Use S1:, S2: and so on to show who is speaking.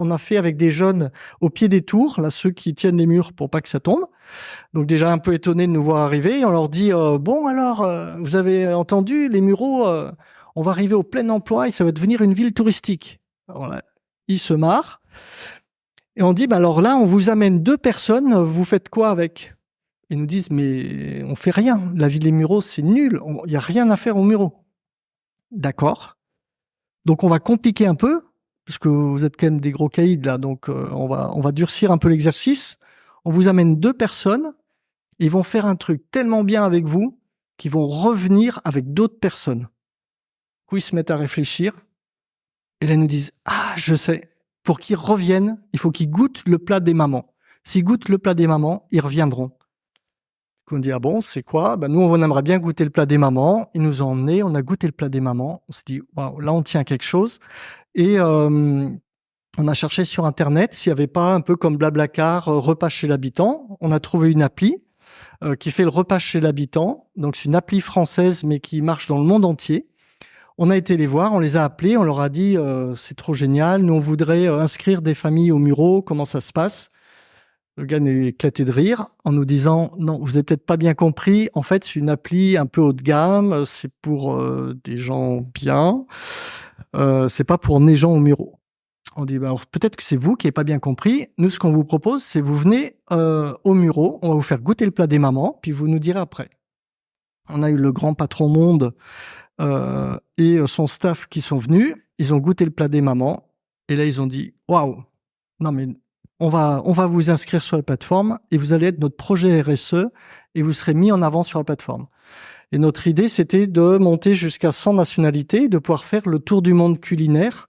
S1: On a fait avec des jeunes au pied des tours, là, ceux qui tiennent les murs pour pas que ça tombe. Donc déjà un peu étonnés de nous voir arriver. Et on leur dit, bon alors, vous avez entendu, les Mureaux, on va arriver au plein emploi et ça va devenir une ville touristique. Alors là, ils se marrent. Et on dit, bah alors là, on vous amène 2 personnes, vous faites quoi avec? Ils nous disent, mais on fait rien. La ville des Mureaux, c'est nul. Il n'y a rien à faire aux Mureaux. D'accord. Donc on va compliquer un peu, parce que vous êtes quand même des gros caïds là, donc on va durcir un peu l'exercice. On vous amène 2 personnes, et ils vont faire un truc tellement bien avec vous qu'ils vont revenir avec d'autres personnes. Du coup, ils se mettent à réfléchir, et là ils nous disent, ah, je sais, pour qu'ils reviennent, il faut qu'ils goûtent le plat des mamans. S'ils goûtent le plat des mamans, ils reviendront. On dit, ah bon, c'est quoi? Ben, nous, on aimerait bien goûter le plat des mamans. Ils nous ont emmenés, on a goûté le plat des mamans. On se dit, waouh, là, on tient quelque chose. Et on a cherché sur Internet s'il n'y avait pas un peu comme Blablacar, repas chez l'habitant. On a trouvé une appli qui fait le repas chez l'habitant. Donc, c'est une appli française, mais qui marche dans le monde entier. On a été les voir, on les a appelés, on leur a dit, c'est trop génial. Nous, on voudrait inscrire des familles aux Mureaux. Comment ça se passe? Le gars est éclaté de rire en nous disant, non, vous avez peut-être pas bien compris. En fait, c'est une appli un peu haut de gamme. C'est pour des gens bien. C'est pas pour emmener gens aux Mureaux. On dit, bah, alors, peut-être que c'est vous qui n'avez pas bien compris. Nous, ce qu'on vous propose, c'est vous venez aux Mureaux, on va vous faire goûter le plat des mamans, puis vous nous direz après. On a eu le grand patron monde et son staff qui sont venus. Ils ont goûté le plat des mamans. Et là, ils ont dit, waouh, non mais on va vous inscrire sur la plateforme et vous allez être notre projet RSE et vous serez mis en avant sur la plateforme. Et notre idée, c'était de monter jusqu'à 100 nationalités, de pouvoir faire le tour du monde culinaire